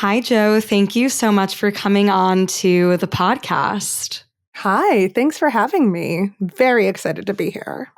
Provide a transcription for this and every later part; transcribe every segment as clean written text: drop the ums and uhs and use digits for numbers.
Hi, Jo. Thank you so much for coming on to the podcast. Hi, thanks for having me. Very excited to be here.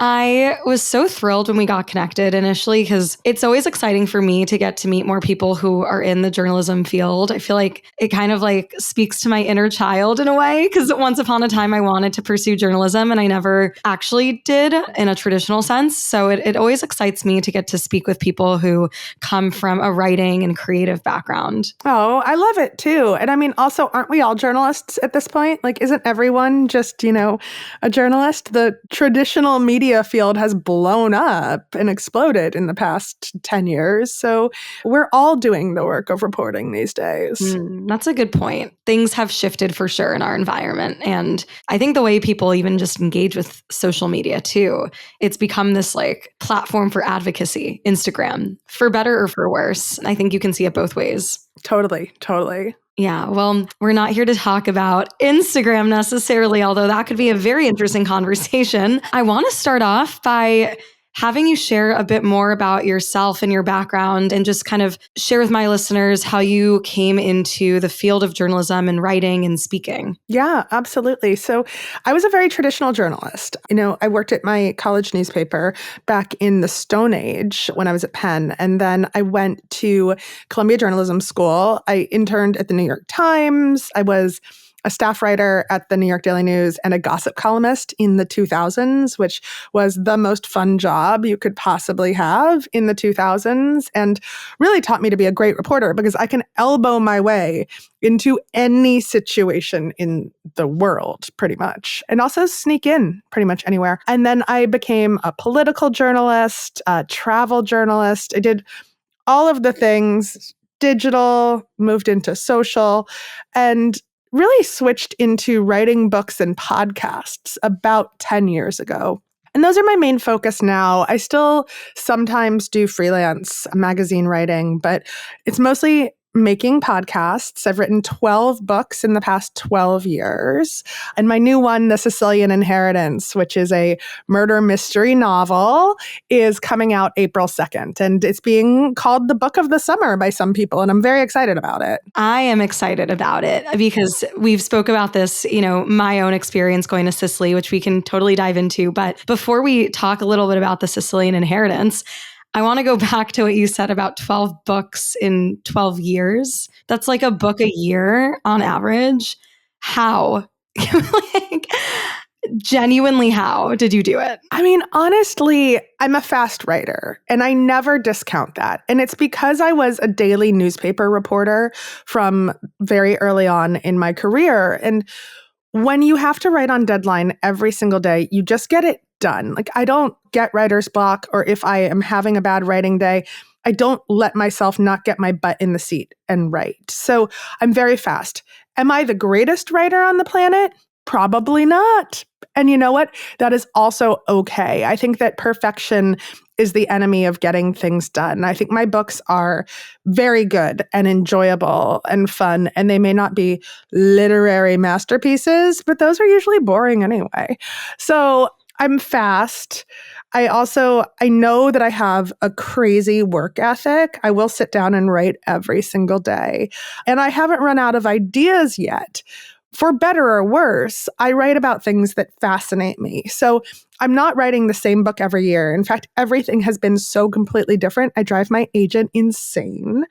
I was so thrilled when we got connected initially because it's always exciting for me to get to meet more people who are in the journalism field. I feel like it kind of like speaks to my inner child in a way because once upon a time I wanted to pursue journalism and I never actually did in a traditional sense. So it always excites me to get to speak with people who come from a writing and creative background. Oh, I love it too. And I mean, also, aren't we all journalists at this point? Like, isn't everyone just, a journalist? The traditional media field has blown up and exploded in the past 10 years. So we're all doing the work of reporting these days. That's a good point. Things have shifted for sure in our environment. And I think the way people even just engage with social media too, it's become this like platform for advocacy, Instagram, for better or for worse. I think you can see it both ways. Totally. Yeah, well, we're not here to talk about Instagram necessarily, although that could be a very interesting conversation. I want to start off by having you share a bit more about yourself and your background and just kind of share with my listeners how you came into the field of journalism and writing and speaking. Yeah, absolutely. So I was a very traditional journalist. I worked at my college newspaper back in the Stone Age when I was at Penn. And then I went to Columbia Journalism School. I interned at the New York Times. I was a staff writer at the New York Daily News and a gossip columnist in the 2000s, which was the most fun job you could possibly have in the 2000s and really taught me to be a great reporter because I can elbow my way into any situation in the world, pretty much, and also sneak in pretty much anywhere. And then I became a political journalist, a travel journalist. I did all of the things, digital, moved into social, and really switched into writing books and podcasts about 10 years ago. And those are my main focus now. I still sometimes do freelance magazine writing, but it's mostly making podcasts. I've written 12 books in the past 12 years. And my new one, The Sicilian Inheritance, which is a murder mystery novel, is coming out April 2nd. And it's being called the book of the summer by some people. And I'm very excited about it. I am excited about it because we've spoke about this, my own experience going to Sicily, which we can totally dive into. But before we talk a little bit about The Sicilian Inheritance, I want to go back to what you said about 12 books in 12 years. That's like a book a year on average. How? Like, genuinely, how did you do it? I mean, honestly, I'm a fast writer and I never discount that. And it's because I was a daily newspaper reporter from very early on in my career. And when you have to write on deadline every single day, you just get it done. Like, I don't get writer's block, or if I am having a bad writing day, I don't let myself not get my butt in the seat and write. So I'm very fast. Am I the greatest writer on the planet? Probably not. And you know what? That is also okay. I think that perfection is the enemy of getting things done. I think my books are very good and enjoyable and fun, and they may not be literary masterpieces, but those are usually boring anyway. So I'm fast. I know that I have a crazy work ethic. I will sit down and write every single day. And I haven't run out of ideas yet. For better or worse, I write about things that fascinate me. So I'm not writing the same book every year. In fact, everything has been so completely different. I drive my agent insane,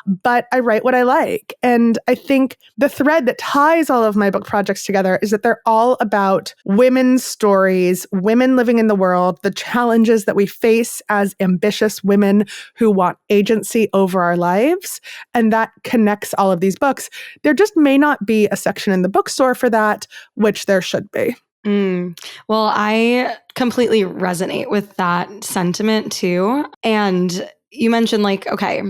but I write what I like. And I think the thread that ties all of my book projects together is that they're all about women's stories, women living in the world, the challenges that we face as ambitious women who want agency over our lives. And that connects all of these books. There just may not be a section in the bookstore for that, which there should be. Well, I completely resonate with that sentiment too. And you mentioned okay,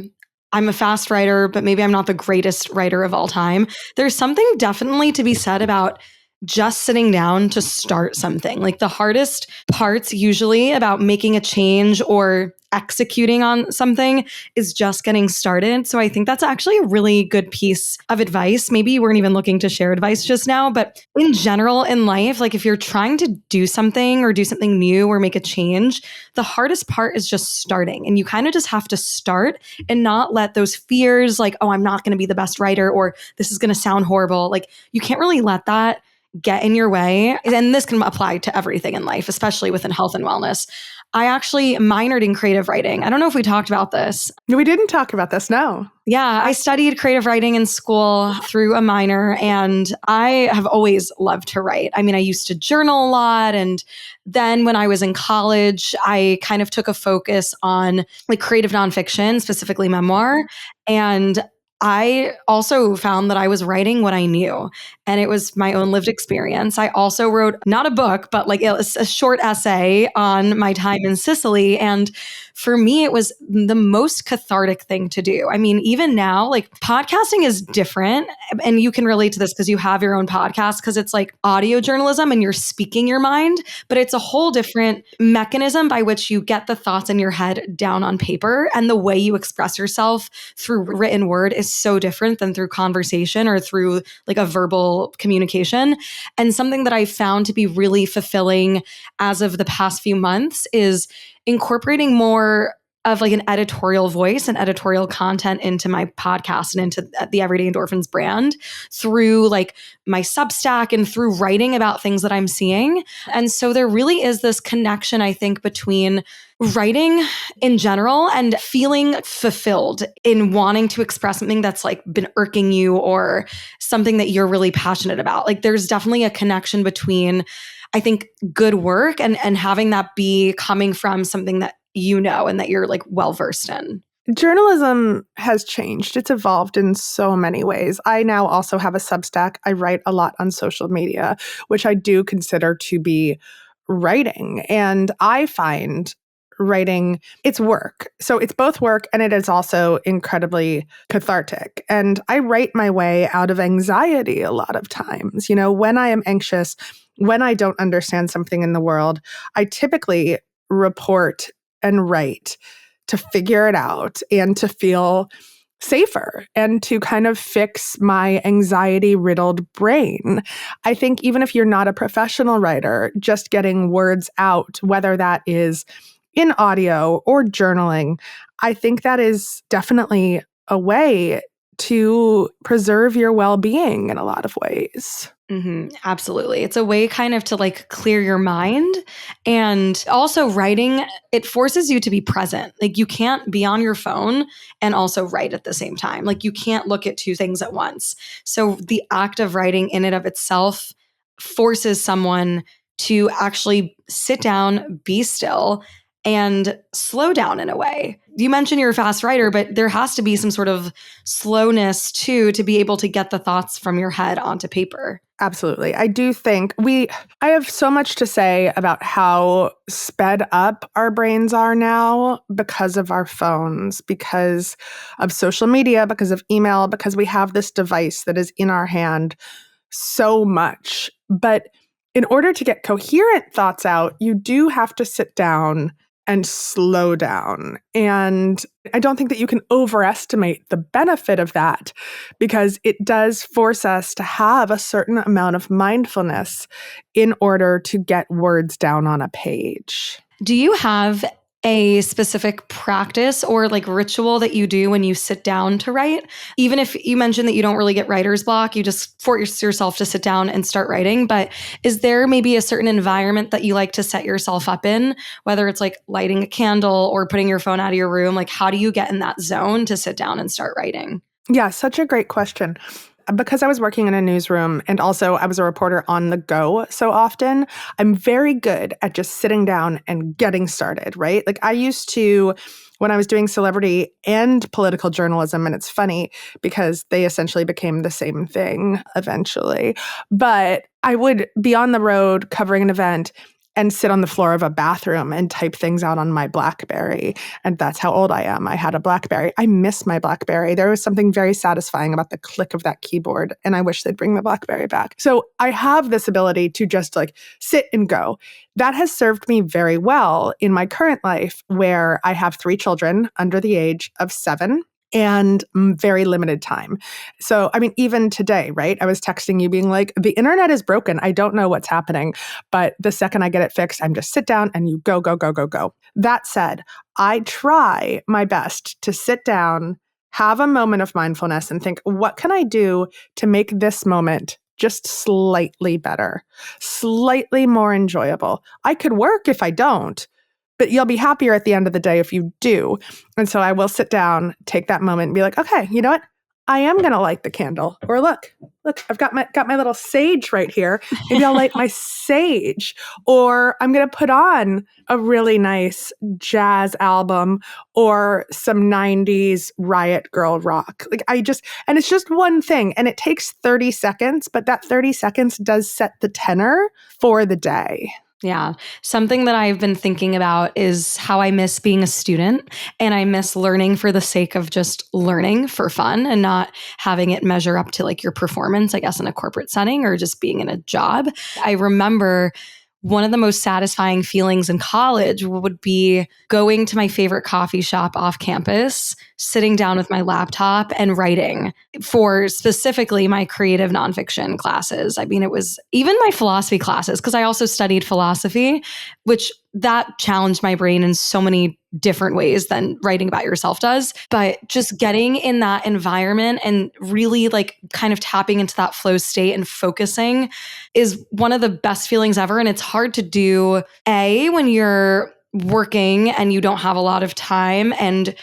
I'm a fast writer, but maybe I'm not the greatest writer of all time. There's something definitely to be said about just sitting down to start something. Like the hardest parts usually about making a change or executing on something is just getting started. So I think that's actually a really good piece of advice. Maybe you weren't even looking to share advice just now, but in general in life, like if you're trying to do something or do something new or make a change, the hardest part is just starting. And you kind of just have to start and not let those fears like, oh, I'm not going to be the best writer or this is going to sound horrible. Like you can't really let that get in your way. And this can apply to everything in life, especially within health and wellness. I actually minored in creative writing. I don't know if we talked about this. We didn't talk about this, no. Yeah, I studied creative writing in school through a minor, and I have always loved to write. I mean, I used to journal a lot. And then when I was in college, I kind of took a focus on like creative nonfiction, specifically memoir. And I also found that I was writing what I knew, and it was my own lived experience. I also wrote not a book, but like a short essay on my time in Sicily. And for me, it was the most cathartic thing to do. I mean, even now, like podcasting is different. And you can relate to this because you have your own podcast, because it's like audio journalism and you're speaking your mind, but it's a whole different mechanism by which you get the thoughts in your head down on paper. And the way you express yourself through written word is so different than through conversation or through like a verbal communication. And something that I found to be really fulfilling as of the past few months is incorporating more of like an editorial voice and editorial content into my podcast and into the Everyday Endorphins brand through like my Substack and through writing about things that I'm seeing. And so there really is this connection, I think, between writing in general and feeling fulfilled in wanting to express something that's like been irking you or something that you're really passionate about. Like there's definitely a connection between, I think, good work and having that be coming from something that you know and that you're like well versed in. Journalism has changed. It's evolved in so many ways. I now also have a Substack. I write a lot on social media, which I do consider to be writing. And I find writing, it's work. So it's both work and it is also incredibly cathartic. And I write my way out of anxiety a lot of times. You know, when I am anxious, when I don't understand something in the world, I typically report and write to figure it out and to feel safer and to kind of fix my anxiety-riddled brain. I think even if you're not a professional writer, just getting words out, whether that is in audio or journaling, I think that is definitely a way to preserve your well-being in a lot of ways. Mm-hmm, absolutely. It's a way kind of to like clear your mind. And also writing, it forces you to be present. Like you can't be on your phone and also write at the same time. Like you can't look at two things at once. So the act of writing in and of itself forces someone to actually sit down, be still, and slow down in a way. You mentioned you're a fast writer, but there has to be some sort of slowness too to be able to get the thoughts from your head onto paper. Absolutely. I do think I have so much to say about how sped up our brains are now because of our phones, because of social media, because of email, because we have this device that is in our hand so much. But in order to get coherent thoughts out, you do have to sit down and slow down. And I don't think that you can overestimate the benefit of that, because it does force us to have a certain amount of mindfulness in order to get words down on a page. Do you have a specific practice or like ritual that you do when you sit down to write? Even if you mentioned that you don't really get writer's block, you just force yourself to sit down and start writing. But is there maybe a certain environment that you like to set yourself up in, whether it's like lighting a candle or putting your phone out of your room? Like, how do you get in that zone to sit down and start writing? Yeah, such a great question. Because I was working in a newsroom and also I was a reporter on the go so often, I'm very good at just sitting down and getting started, right? Like I used to, when I was doing celebrity and political journalism, and it's funny because they essentially became the same thing eventually, but I would be on the road covering an event and sit on the floor of a bathroom and type things out on my BlackBerry. And that's how old I am. I had a BlackBerry. I miss my BlackBerry. There was something very satisfying about the click of that keyboard, and I wish they'd bring the BlackBerry back. So I have this ability to just like sit and go. That has served me very well in my current life, where I have 3 children under the age of 7 and very limited time. So, I mean, even today, right? I was texting you being like, the internet is broken. I don't know what's happening. But the second I get it fixed, I'm just sit down and you go, go, go, go, go. That said, I try my best to sit down, have a moment of mindfulness and think, what can I do to make this moment just slightly better, slightly more enjoyable? I could work if I don't, but you'll be happier at the end of the day if you do. And so I will sit down, take that moment and be like, okay, you know what? I am going to light the candle. Or look, I've got my little sage right here. Maybe I'll light my sage. Or I'm going to put on a really nice jazz album or some 90s Riot Girl rock. And it's just one thing. And it takes 30 seconds, but that 30 seconds does set the tenor for the day. Yeah. Something that I've been thinking about is how I miss being a student, and I miss learning for the sake of just learning for fun and not having it measure up to like your performance, I guess, in a corporate setting or just being in a job. I remember one of the most satisfying feelings in college would be going to my favorite coffee shop off campus, sitting down with my laptop and writing for specifically my creative nonfiction classes. I mean, it was even my philosophy classes, because I also studied philosophy, which that challenged my brain in so many different ways than writing about yourself does. But just getting in that environment and really like kind of tapping into that flow state and focusing is one of the best feelings ever. And it's hard to do, when you're working and you don't have a lot of time and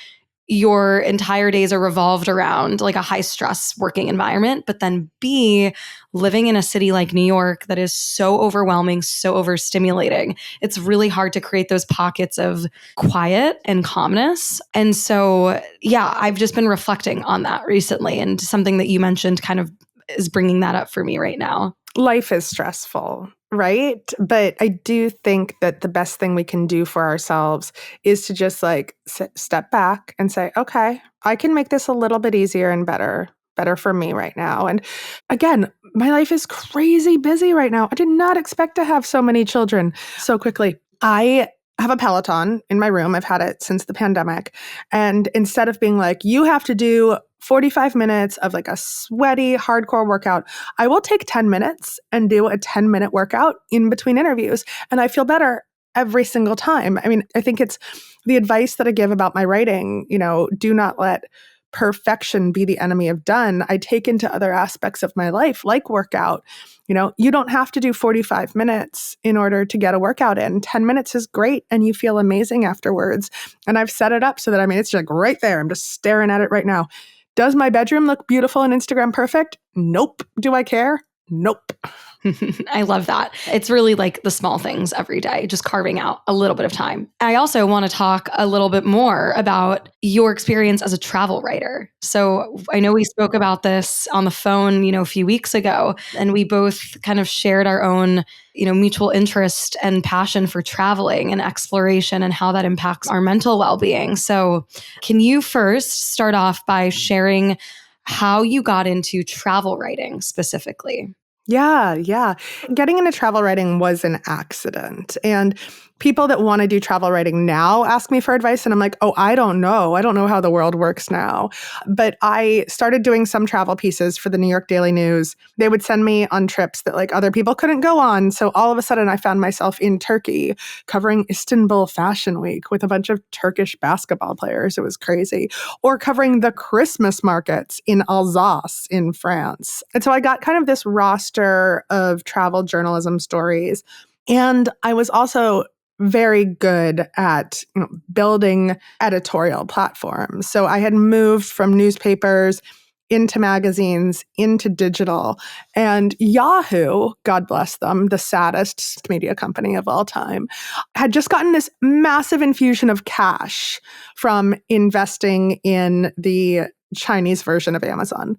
your entire days are revolved around like a high stress working environment, but then B, living in a city like New York that is so overwhelming, so overstimulating, it's really hard to create those pockets of quiet and calmness. And so, yeah, I've just been reflecting on that recently, and something that you mentioned kind of is bringing that up for me right now. Life is stressful, right? But I do think that the best thing we can do for ourselves is to just like step back and say, okay, I can make this a little bit easier and better for me right now. And again, my life is crazy busy right now. I did not expect to have so many children so quickly. I have a Peloton in my room. I've had it since the pandemic. And instead of being like, you have to do 45 minutes of like a sweaty, hardcore workout, I will take 10 minutes and do a 10-minute workout in between interviews. And I feel better every single time. I mean, I think it's the advice that I give about my writing, do not let perfection be the enemy of done. I take into other aspects of my life, like workout. You don't have to do 45 minutes in order to get a workout in. 10 minutes is great and you feel amazing afterwards. And I've set it up so that, it's like right there. I'm just staring at it right now. Does my bedroom look beautiful and Instagram perfect? Nope. Do I care? Nope. I love that. It's really like the small things every day, just carving out a little bit of time. I also want to talk a little bit more about your experience as a travel writer. So I know we spoke about this on the phone, a few weeks ago, and we both kind of shared our own, mutual interest and passion for traveling and exploration and how that impacts our mental well-being. So can you first start off by sharing how you got into travel writing specifically? Yeah. Getting into travel writing was an accident. And people that want to do travel writing now ask me for advice. And I'm like, I don't know. I don't know how the world works now. But I started doing some travel pieces for the New York Daily News. They would send me on trips that like other people couldn't go on. So all of a sudden I found myself in Turkey covering Istanbul Fashion Week with a bunch of Turkish basketball players. It was crazy. Or covering the Christmas markets in Alsace in France. And so I got kind of this roster of travel journalism stories. And I was also very good at building editorial platforms. So I had moved from newspapers into magazines, into digital, and Yahoo, God bless them, the saddest media company of all time, had just gotten this massive infusion of cash from investing in the Chinese version of Amazon.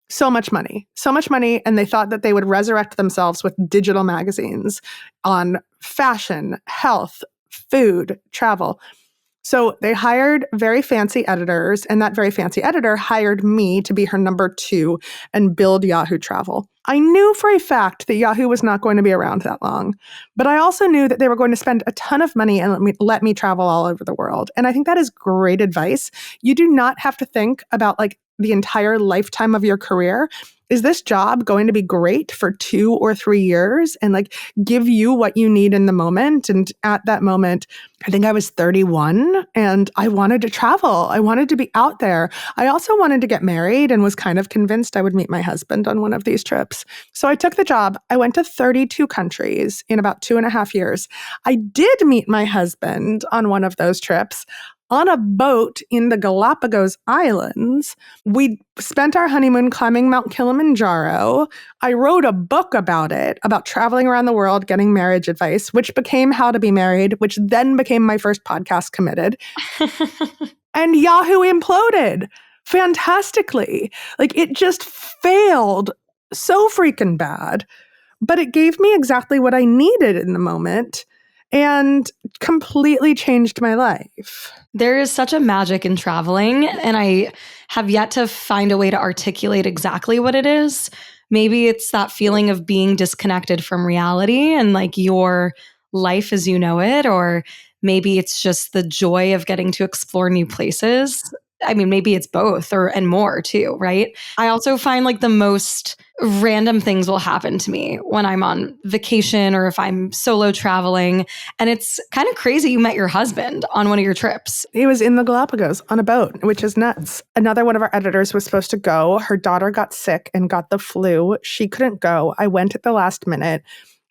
So much money. So much money. And they thought that they would resurrect themselves with digital magazines on fashion, health, food, travel. So they hired very fancy editors, and that very fancy editor hired me to be her number 2 and build Yahoo Travel. I knew for a fact that Yahoo was not going to be around that long, but I also knew that they were going to spend a ton of money and let me travel all over the world. And I think that is great advice. You do not have to think about like the entire lifetime of your career. Is this job going to be great for 2 or 3 years and like give you what you need in the moment? And at that moment, I think I was 31 and I wanted to travel. I wanted to be out there. I also wanted to get married and was kind of convinced I would meet my husband on one of these trips. So I took the job. I went to 32 countries in about 2.5 years. I did meet my husband on one of those trips on a boat in the Galapagos Islands. We spent our honeymoon climbing Mount Kilimanjaro. I wrote a book about it, about traveling around the world, getting marriage advice, which became How to Be Married, which then became my first podcast, Committed. And Yahoo imploded fantastically. Like it just failed so freaking bad. But it gave me exactly what I needed in the moment and completely changed my life. There is such a magic in traveling, and I have yet to find a way to articulate exactly what it is. Maybe it's that feeling of being disconnected from reality and like your life as you know it, or maybe it's just the joy of getting to explore new places. I mean, maybe it's both and more too, right? I also find like the most random things will happen to me when I'm on vacation or if I'm solo traveling. And it's kind of crazy you met your husband on one of your trips. He was in the Galapagos on a boat, which is nuts. Another one of our editors was supposed to go. Her daughter got sick and got the flu. She couldn't go. I went at the last minute.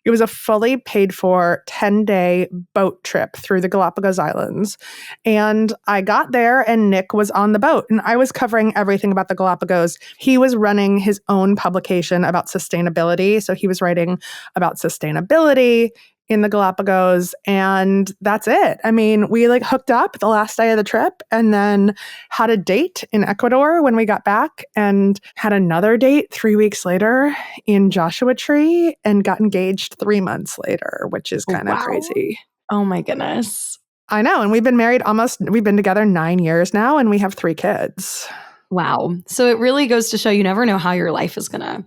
It was a fully paid for 10-day boat trip through the Galapagos Islands. And I got there and Nick was on the boat and I was covering everything about the Galapagos. He was running his own publication about sustainability. So he was writing about sustainability in the Galapagos, and that's it. I mean, we like hooked up the last day of the trip and then had a date in Ecuador when we got back and had another date 3 weeks later in Joshua Tree and got engaged 3 months later, which is kind of crazy. Oh my goodness. I know. And we've been together 9 years now and we have 3 kids. Wow. So it really goes to show you never know how your life is going to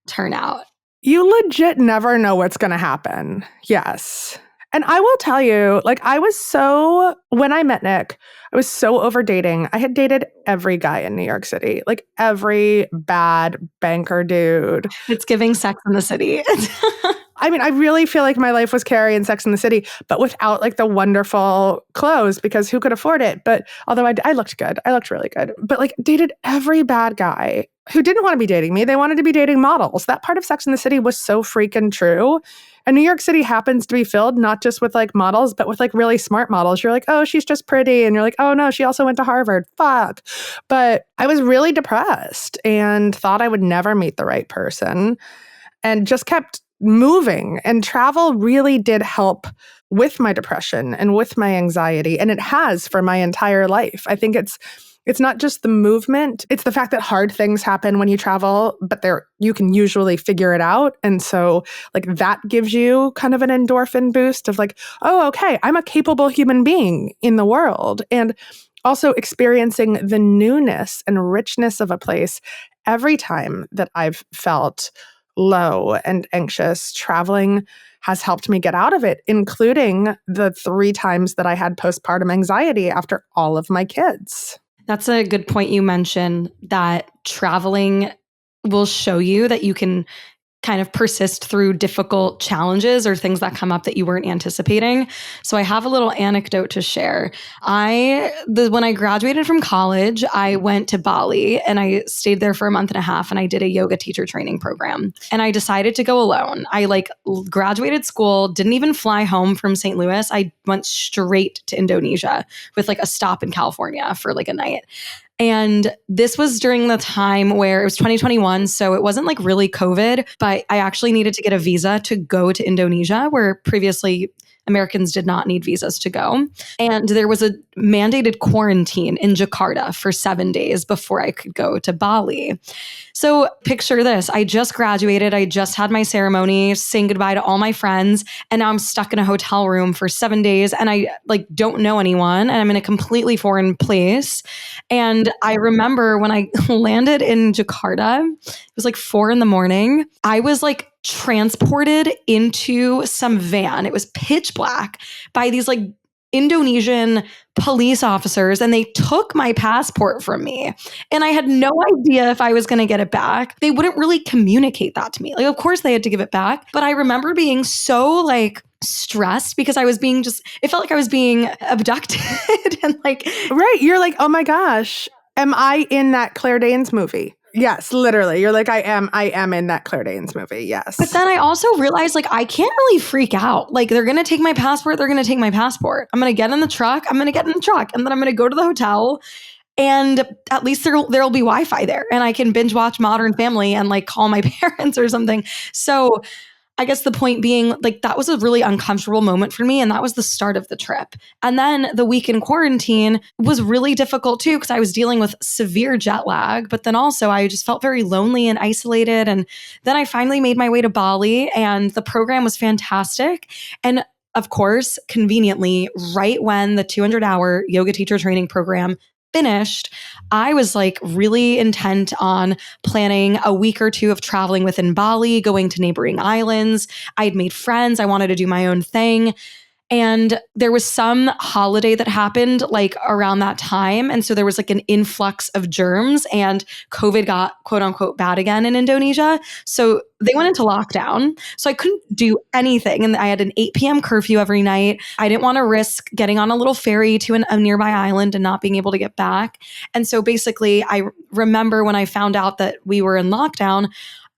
turn out. You legit never know what's going to happen. Yes. And I will tell you, like, when I met Nick, I was so over dating. I had dated every guy in New York City, like every bad banker dude. It's giving Sex in the City. I mean, I really feel like my life was Carrie and Sex in the City, but without like the wonderful clothes because who could afford it? But although I looked good, I looked really good, but like dated every bad guy who didn't want to be dating me. They wanted to be dating models. That part of Sex in the City was so freaking true. And New York City happens to be filled not just with like models, but with like really smart models. You're like, oh, she's just pretty. And you're like, oh no, she also went to Harvard. Fuck. But I was really depressed and thought I would never meet the right person and just kept moving. And travel really did help with my depression and with my anxiety. And it has for my entire life. I think it's not just the movement. It's the fact that hard things happen when you travel, but you can usually figure it out. And so like that gives you kind of an endorphin boost of like, oh, okay, I'm a capable human being in the world. And also experiencing the newness and richness of a place. Every time that I've felt low and anxious, traveling has helped me get out of it, including the 3 times that I had postpartum anxiety after all of my kids. That's a good point you mentioned, that traveling will show you that you can kind of persist through difficult challenges or things that come up that you weren't anticipating. So I have a little anecdote to share. When I graduated from college, I went to Bali and I stayed there for a month and a half and I did a yoga teacher training program. And I decided to go alone. I graduated school, didn't even fly home from St. Louis. I went straight to Indonesia with like a stop in California for like a night. And this was during the time where it was 2021. So it wasn't like really COVID, but I actually needed to get a visa to go to Indonesia, where previously Americans did not need visas to go. And there was a mandated quarantine in Jakarta for 7 days before I could go to Bali. So picture this. I just graduated. I just had my ceremony, saying goodbye to all my friends. And now I'm stuck in a hotel room for 7 days and I like don't know anyone. And I'm in a completely foreign place. And I remember when I landed in Jakarta, it was like 4 a.m. I was like transported into some van. It was pitch black by these like Indonesian police officers, and they took my passport from me. And I had no idea if I was going to get it back. They wouldn't really communicate that to me. Like, of course they had to give it back. But I remember being so like stressed because I was being it felt like I was being abducted and like. Right. You're like, oh my gosh, am I in that Claire Danes movie? Yes, literally. You're like, I am in that Claire Danes movie. Yes. But then I also realized like, I can't really freak out. Like they're going to take my passport. They're going to take my passport. I'm going to get in the truck. I'm going to get in the truck and then I'm going to go to the hotel. And at least there'll be Wi-Fi there and I can binge watch Modern Family and like call my parents or something. So I guess the point being, like, that was a really uncomfortable moment for me. And that was the start of the trip. And then the week in quarantine was really difficult too, because I was dealing with severe jet lag. But then also I just felt very lonely and isolated. And then I finally made my way to Bali and the program was fantastic. And of course, conveniently, right when the 200-hour yoga teacher training program finished, I was like really intent on planning a week or two of traveling within Bali, going to neighboring islands. I had made friends. I wanted to do my own thing. And there was some holiday that happened like around that time. And so there was like an influx of germs and COVID got quote unquote bad again in Indonesia. So they went into lockdown. So I couldn't do anything. And I had an 8 p.m. curfew every night. I didn't want to risk getting on a little ferry to a nearby island and not being able to get back. And so basically, I remember when I found out that we were in lockdown,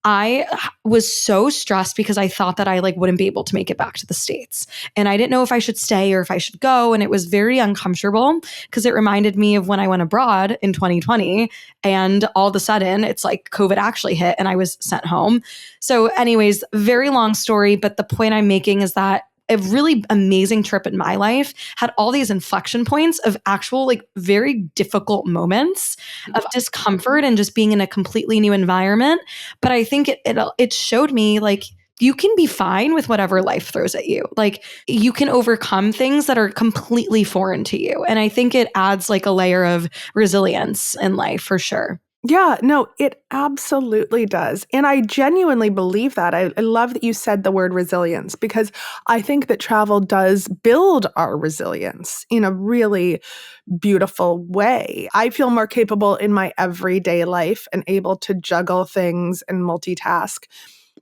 I was so stressed because I thought that I like wouldn't be able to make it back to the States. And I didn't know if I should stay or if I should go. And it was very uncomfortable because it reminded me of when I went abroad in 2020 and all of a sudden it's like COVID actually hit and I was sent home. So anyways, very long story, but the point I'm making is that a really amazing trip in my life had all these inflection points of actual like very difficult moments of discomfort and just being in a completely new environment. But I think it showed me like you can be fine with whatever life throws at you. Like you can overcome things that are completely foreign to you. And I think it adds like a layer of resilience in life for sure. Yeah, no, it absolutely does. And I genuinely believe that. I love that you said the word resilience because I think that travel does build our resilience in a really beautiful way. I feel more capable in my everyday life and able to juggle things and multitask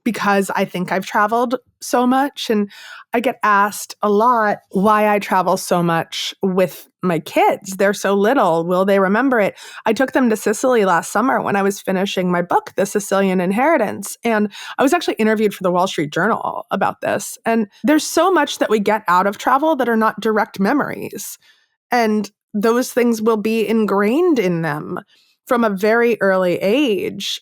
because I think I've traveled so much. And I get asked a lot why I travel so much with my kids. They're so little. Will they remember it? I took them to Sicily last summer when I was finishing my book, The Sicilian Inheritance. And I was actually interviewed for the Wall Street Journal about this. And there's so much that we get out of travel that are not direct memories. And those things will be ingrained in them from a very early age.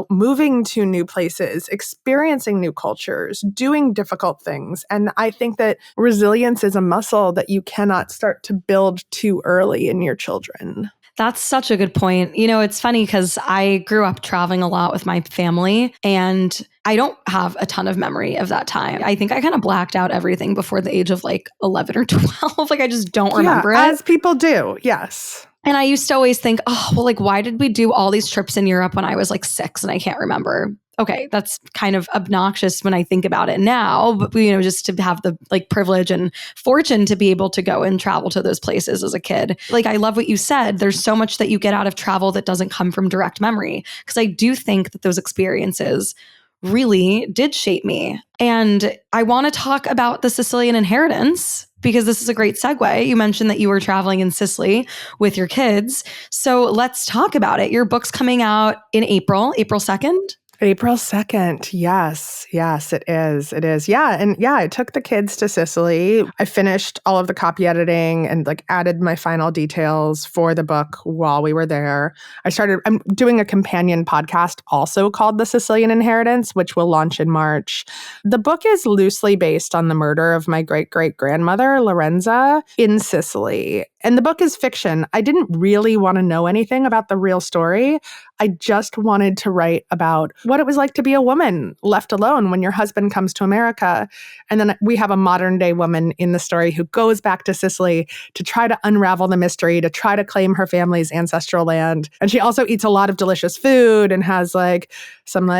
Moving to new places, experiencing new cultures, doing difficult things. And I think that resilience is a muscle that you cannot start to build too early in your children. That's such a good point. You know, it's funny because I grew up traveling a lot with my family and I don't have a ton of memory of that time. I think I kind of blacked out everything before the age of like 11 or 12. Like I just don't remember it. As people do. Yes. And I used to always think, oh, well, like, why did we do all these trips in Europe when I was like 6 and I can't remember? Okay, that's kind of obnoxious when I think about it now, but just to have the like privilege and fortune to be able to go and travel to those places as a kid. Like, I love what you said. There's so much that you get out of travel that doesn't come from direct memory. Because I do think that those experiences really did shape me. And I want to talk about the Sicilian Inheritance because this is a great segue. You mentioned that you were traveling in Sicily with your kids. So let's talk about it. Your book's coming out in April 2nd. April 2nd. Yes. Yes, it is. It is. Yeah. And yeah, I took the kids to Sicily. I finished all of the copy editing and like added my final details for the book while we were there. I'm doing a companion podcast also called The Sicilian Inheritance, which will launch in March. The book is loosely based on the murder of my great-great-grandmother, Lorenza, in Sicily. And the book is fiction. I didn't really want to know anything about the real story. I just wanted to write about what it was like to be a woman left alone when your husband comes to America. And then we have a modern day woman in the story who goes back to Sicily to try to unravel the mystery, to try to claim her family's ancestral land. And she also eats a lot of delicious food and has like some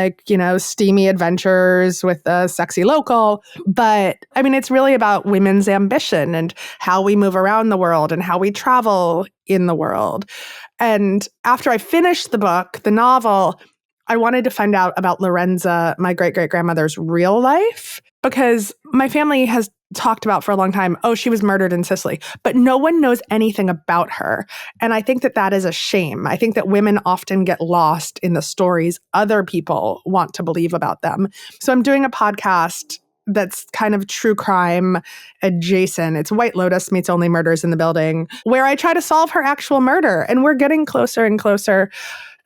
steamy adventures with a sexy local. But I mean, it's really about women's ambition and how we move around the world and how we travel in the world. And after I finished the book, the novel, I wanted to find out about Lorenza, my great-great-grandmother's real life, because my family has talked about for a long time, oh, she was murdered in Sicily, but no one knows anything about her. And I think that that is a shame. I think that women often get lost in the stories other people want to believe about them. So I'm doing a podcast that's kind of true crime adjacent. It's White Lotus meets Only Murders in the Building, where I try to solve her actual murder. And we're getting closer and closer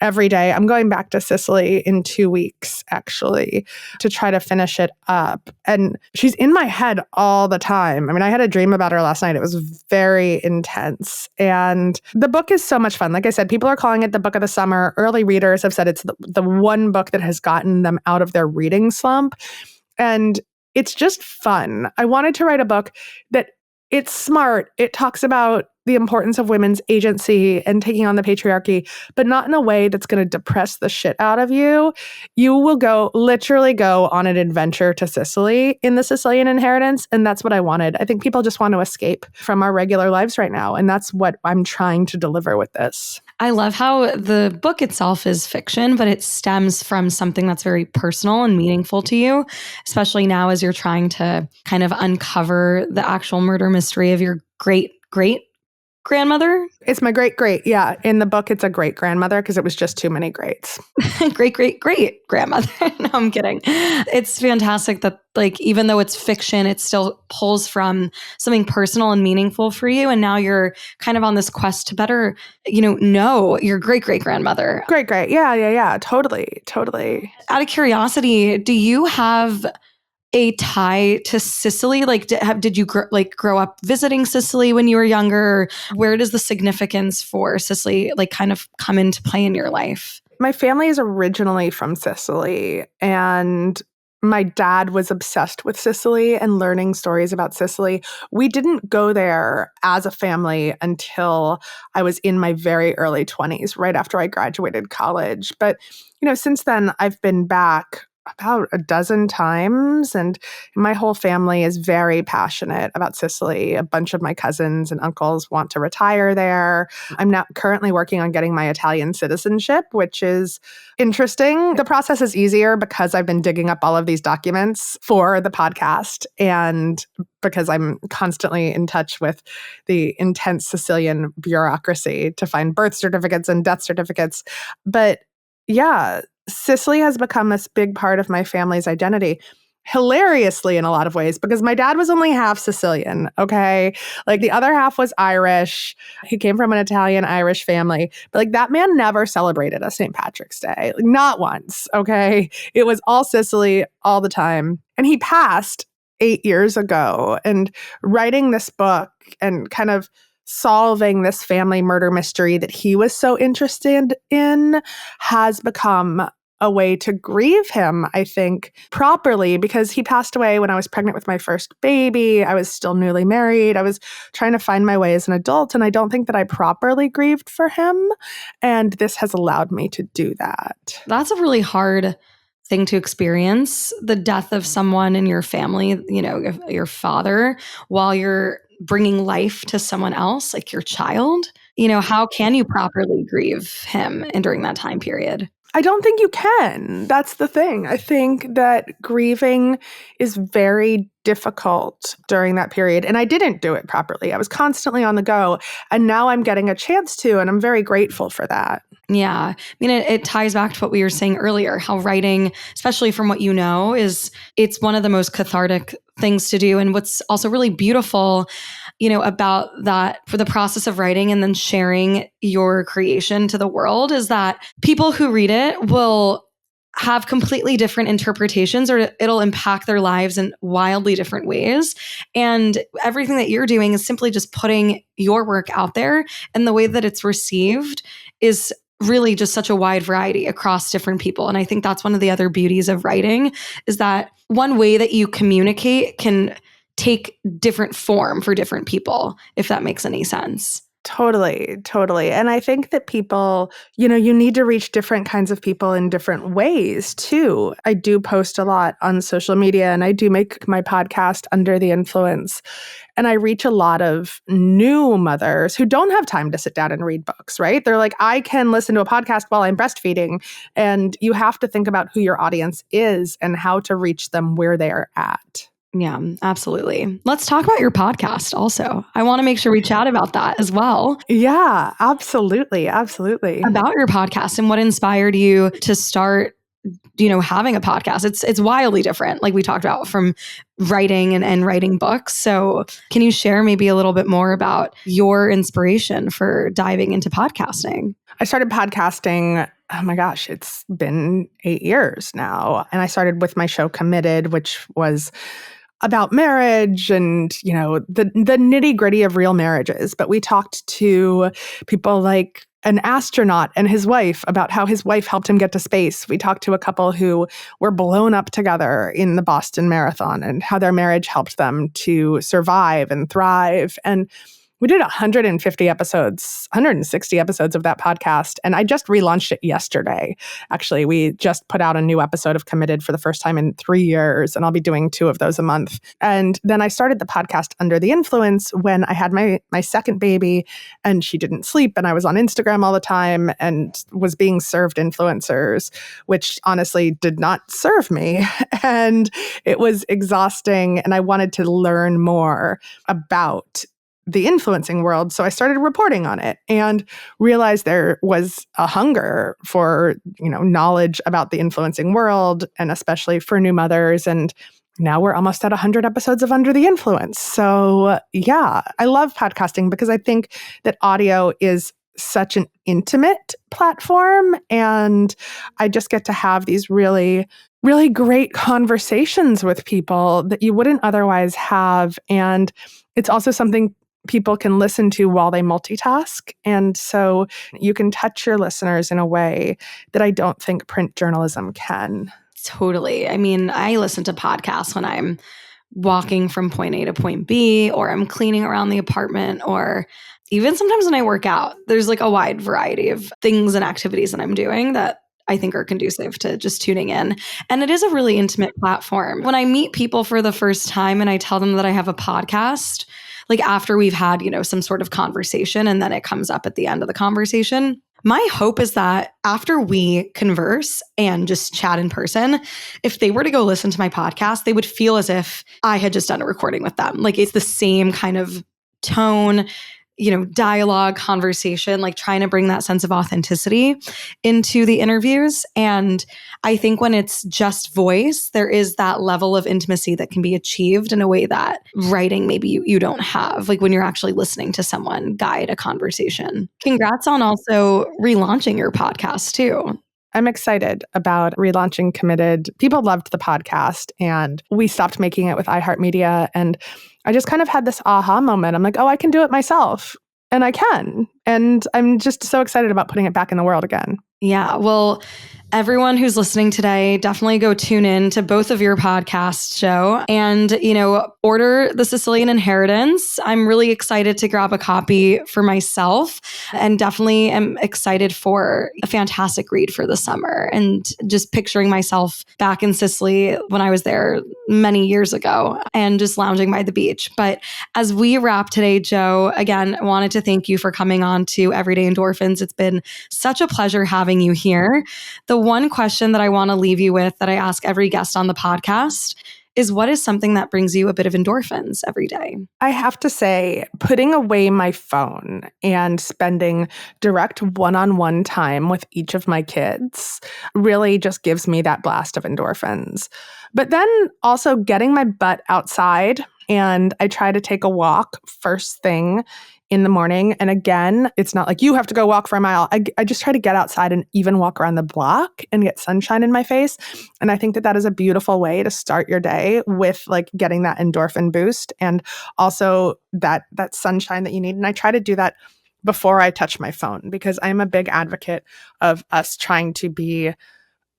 every day. I'm going back to Sicily in 2 weeks, actually, to try to finish it up. And she's in my head all the time. I mean, I had a dream about her last night. It was very intense. And the book is so much fun. Like I said, people are calling it the book of the summer. Early readers have said it's the one book that has gotten them out of their reading slump. And it's just fun. I wanted to write a book that it's smart. It talks about the importance of women's agency and taking on the patriarchy, but not in a way that's going to depress the shit out of you. You will literally go on an adventure to Sicily in the Sicilian Inheritance. And that's what I wanted. I think people just want to escape from our regular lives right now. And that's what I'm trying to deliver with this. I love how the book itself is fiction, but it stems from something that's very personal and meaningful to you, especially now as you're trying to kind of uncover the actual murder mystery of your great-great-grandmother. It's my great-great. Yeah. In the book, it's a great-grandmother because it was just too many greats. Great-great-great-grandmother. No, I'm kidding. It's fantastic that like, even though it's fiction, it still pulls from something personal and meaningful for you. And now you're kind of on this quest to better, know your great-great-grandmother. Great. Yeah. Totally. Out of curiosity, do you have a tie to Sicily? Like, did you grow up visiting Sicily when you were younger? Where does the significance for Sicily like kind of come into play in your life? My family is originally from Sicily, and my dad was obsessed with Sicily and learning stories about Sicily. We didn't go there as a family until I was in my very early 20s, right after I graduated college. But, since then, I've been back about a dozen times, and my whole family is very passionate about Sicily. A bunch of my cousins and uncles want to retire there. I'm now currently working on getting my Italian citizenship, which is interesting. The process is easier because I've been digging up all of these documents for the podcast and because I'm constantly in touch with the intense Sicilian bureaucracy to find birth certificates and death certificates. But yeah, Sicily has become this big part of my family's identity, hilariously in a lot of ways, because my dad was only half Sicilian, okay? Like the other half was Irish. He came from an Italian-Irish family. But like that man never celebrated a St. Patrick's Day, like not once, okay? It was all Sicily all the time. And he passed 8 years ago. And writing this book and kind of solving this family murder mystery that he was so interested in has become a way to grieve him, I think, properly, because he passed away when I was pregnant with my first baby. I was still newly married. I was trying to find my way as an adult, and I don't think that I properly grieved for him. And this has allowed me to do that. That's a really hard thing to experience, the death of someone in your family, your father, while you're bringing life to someone else, like your child. How can you properly grieve him during that time period? I don't think you can. That's the thing. I think that grieving is very difficult during that period. And I didn't do it properly. I was constantly on the go. And now I'm getting a chance to, and I'm very grateful for that. Yeah. I mean, it ties back to what we were saying earlier, how writing, especially from what you know, it's one of the most cathartic things to do. And what's also really beautiful, about that for the process of writing and then sharing your creation to the world is that people who read it will have completely different interpretations, or it'll impact their lives in wildly different ways. And everything that you're doing is simply just putting your work out there, and the way that it's received is really just such a wide variety across different people. And I think that's one of the other beauties of writing, is that one way that you communicate can take different form for different people, if that makes any sense. Totally, totally. And I think that people, you need to reach different kinds of people in different ways too. I do post a lot on social media, and I do make my podcast Under the Influence. And I reach a lot of new mothers who don't have time to sit down and read books, right? They're like, I can listen to a podcast while I'm breastfeeding. And you have to think about who your audience is and how to reach them where they are at. Yeah, absolutely. Let's talk about your podcast also. I want to make sure we chat about that as well. Yeah, absolutely. Absolutely. About your podcast and what inspired you to start, having a podcast. It's wildly different, like we talked about, from writing and writing books. So can you share maybe a little bit more about your inspiration for diving into podcasting? I started podcasting, oh my gosh, it's been 8 years now. And I started with my show Committed, which was about marriage and, the nitty gritty of real marriages. But we talked to people like an astronaut and his wife about how his wife helped him get to space. We talked to a couple who were blown up together in the Boston Marathon and how their marriage helped them to survive and thrive. And we did 150 episodes, 160 episodes of that podcast. And I just relaunched it yesterday. Actually, we just put out a new episode of Committed for the first time in 3 years. And I'll be doing 2 of those a month. And then I started the podcast Under the Influence when I had my second baby, and she didn't sleep. And I was on Instagram all the time and was being served influencers, which honestly did not serve me. And it was exhausting. And I wanted to learn more about the influencing world. So I started reporting on it and realized there was a hunger for, knowledge about the influencing world, and especially for new mothers. And now we're almost at 100 episodes of Under the Influence. So yeah, I love podcasting because I think that audio is such an intimate platform, and I just get to have these really, really great conversations with people that you wouldn't otherwise have. And it's also something people can listen to while they multitask. And so you can touch your listeners in a way that I don't think print journalism can. Totally. I mean, I listen to podcasts when I'm walking from point A to point B, or I'm cleaning around the apartment, or even sometimes when I work out. There's like a wide variety of things and activities that I'm doing that I think are conducive to just tuning in. And it is a really intimate platform. When I meet people for the first time and I tell them that I have a podcast, like after we've had, some sort of conversation, and then it comes up at the end of the conversation, my hope is that after we converse and just chat in person, if they were to go listen to my podcast, they would feel as if I had just done a recording with them. Like it's the same kind of tone, dialogue, conversation, like trying to bring that sense of authenticity into the interviews. And I think when it's just voice, there is that level of intimacy that can be achieved in a way that writing maybe you don't have, like when you're actually listening to someone guide a conversation. Congrats on also relaunching your podcast too. I'm excited about relaunching Committed. People loved the podcast, and we stopped making it with iHeartMedia. And I just kind of had this aha moment. I'm like, oh, I can do it myself. And I can. And I'm just so excited about putting it back in the world again. Yeah. Well, everyone who's listening today, definitely go tune in to both of your podcasts, Jo, and, order the Sicilian Inheritance. I'm really excited to grab a copy for myself, and definitely am excited for a fantastic read for the summer, and just picturing myself back in Sicily when I was there many years ago and just lounging by the beach. But as we wrap today, Jo, again, I wanted to thank you for coming on to Everyday Endorphins. It's been such a pleasure having you here. The one question that I want to leave you with that I ask every guest on the podcast is what is something that brings you a bit of endorphins every day? I have to say, putting away my phone and spending direct one-on-one time with each of my kids really just gives me that blast of endorphins. But then also getting my butt outside, and I try to take a walk first thing in the morning. And again, it's not like you have to go walk for a mile. I just try to get outside and even walk around the block and get sunshine in my face. And I think that that is a beautiful way to start your day with like getting that endorphin boost and also that sunshine that you need. And I try to do that before I touch my phone because I'm a big advocate of us trying to be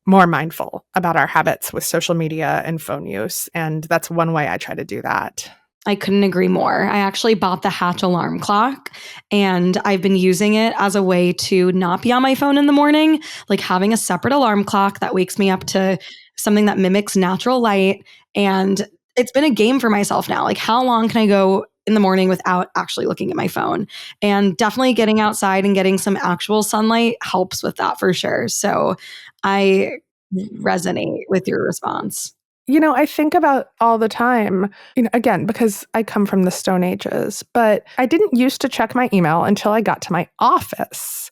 more mindful about our habits with social media and phone use. And that's one way I try to do that. I couldn't agree more. I actually bought the Hatch alarm clock and I've been using it as a way to not be on my phone in the morning, like having a separate alarm clock that wakes me up to something that mimics natural light. And it's been a game for myself now. Like, how long can I go in the morning without actually looking at my phone? And definitely getting outside and getting some actual sunlight helps with that for sure. So I resonate with your response. You know, I think about all the time, again, because I come from the Stone Ages, but I didn't used to check my email until I got to my office,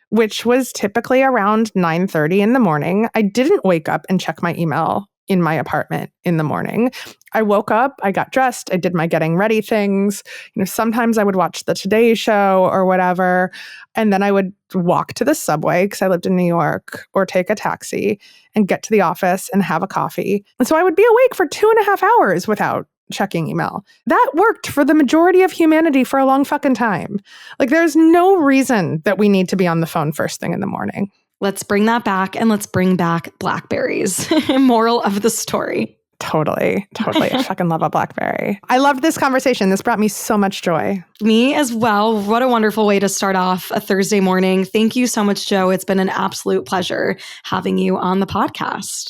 which was typically around 9:30 in the morning. I didn't wake up and check my email in my apartment in the morning. I woke up, I got dressed, I did my getting ready things. Sometimes I would watch the Today Show or whatever, and then I would walk to the subway because I lived in New York or take a taxi and get to the office and have a coffee. And so I would be awake for 2.5 hours without checking email. That worked for the majority of humanity for a long fucking time. Like, there's no reason that we need to be on the phone first thing in the morning. Let's bring that back and let's bring back Blackberries. Moral of the story. Totally. I fucking love a Blackberry. I loved this conversation. This brought me so much joy. Me as well. What a wonderful way to start off a Thursday morning. Thank you so much, Jo. It's been an absolute pleasure having you on the podcast.